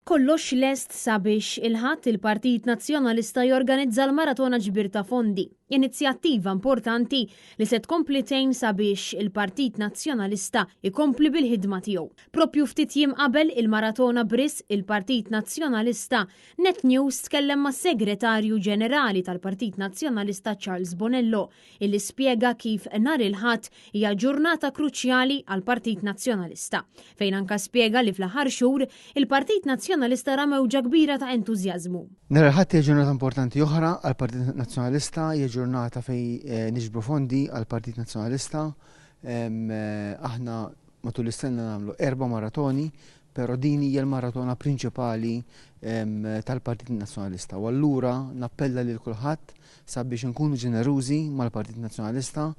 Kollox lest sabiex il-ħadd il-Partit Nazzjonalista jorganizza l-Maratona Ġbir ta' Fondi, inizjattiva importanti li se tkompli tgħin sabiex il-Partit Nazzjonalista ikompli bil-ħidma tiegħu. Propju ftit jiem qabel il-Maratona Bris il-Partit Nazzjonalista, Net News tkellem mas-Segretarju Ġenerali tal-Partit Nazzjonalista Charles Bonello, illi spjega kif nhar il-Ħadd hija ġurnata kruċjali għall-Partit Nazzjonalista, fejn anke spjega li fl-aħħar xhur il-Partit Nazzjonalista ra mewġa kbira ta' entużjażmu. Nhar il-Ħadd hija ġurnata importanti oħra għall-Partit Nazzjonalista, hija ġurnata fejn niġbru fondi għall-Partit Nazzjonalista. Aħna matul is-sena nagħmlu 4 maratoni, però din hija l-maratona prinċipali tal-Partit Nazzjonalista. U allura nappella lil kulħadd sabiex inkunu ġenerużi mal-Partit Nazzjonalista,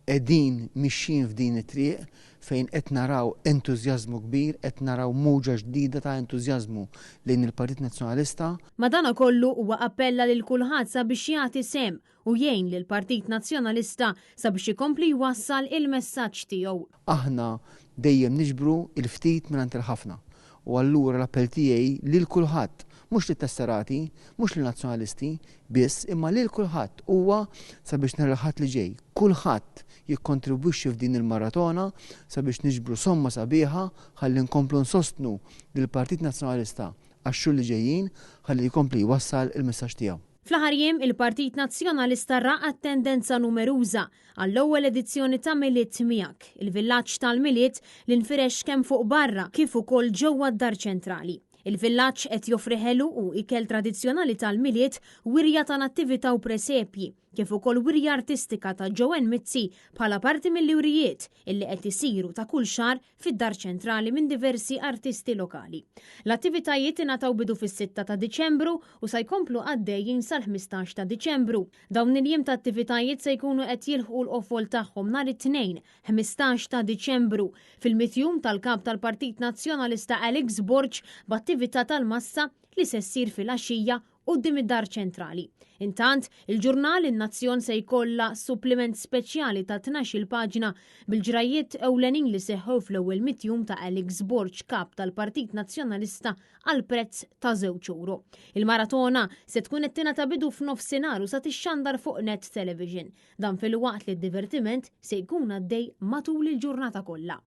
qegħdin mixjin f'din it-triq fejn qed naraw entużjażmu kbir, qed naraw mowġa ġdida ta' entużjażmu lejn il-Partit Nazzjonalista. Madankollu huwa appella lil kulħadd sabiex jagħti sem u jgħin lil Partit Nazzjonalista sabiex ikompli jwassal il-messaġġ tiegħu. Aħna dejjem niġbru il-ftit mingħand il-ħafna. U allura l-appell tiegħi lil kulħadd, mhux lit-tesserati, mhux lin-nazzjonalisti biss, imma lil kulħadd huwa sabiex nhar il-Ħadd li ġej. Kulħadd jikkontribwixxi f'din il-maratona sabiex niġbru somma sabiħa ħalli nkomplu nsostnu lill-Partit Nazzjonalista għax-xhur li ġejjin ħalli jkompli jwassal il-messaġġ tiegħu. Fl-aħħar jiem il-Partit Nazzjonalista raqqa tendenza numeruża għall-ewwel edizzjoni ta' Miliet Miegħek, il-villaġġ tal-Miliet li nfirex kemm fuq barra kif ukoll ġewwa d-Dar Ċentrali. Il-villaġġ qed joffri ħelu u ikel tradizzjonali tal-Miliet, wirja ta' nattività u presepji, kif ukoll wirja artistika ta' Joan Mizzi bħala parti mill-liwrijiet illi qed isiru ta' kull xahar fid-Dar Ċentrali minn diversi artisti lokali. L-attivitajiet ingħataw bidu fis-6 ta' Diċembru u se jkomplu għaddejjin sal-15 ta' Diċembru. Dawn il-jiem ta' attivitajiet se jkunu qed jilħqu l-qofol tagħhom nhar it-Tnejn, 15 ta' Diċembru, fil-mitjum tal-Kap tal-Partit Nazzjonalista Alex Borg b'attività tal-massa li se ssir fil-għaxija quddiem id-Dar Ċentrali. Intant, il-ġurnal In-Nazzjon se jkollha suppliment speċjali ta' 12 paġna bil-ġrajiet ewlenin li seħħew fl-ewwel mitjum ta' Alex Borg Kap tal-Partit Nazzjonalista għal prezz ta' €2. Il-maratona se tkun qed tingħata bidu f'nofsinhar u sa tixxandar fuq Net Television. Dan fil-waqt li d-divertiment se jkun għaddej matul il-ġurnata kollha.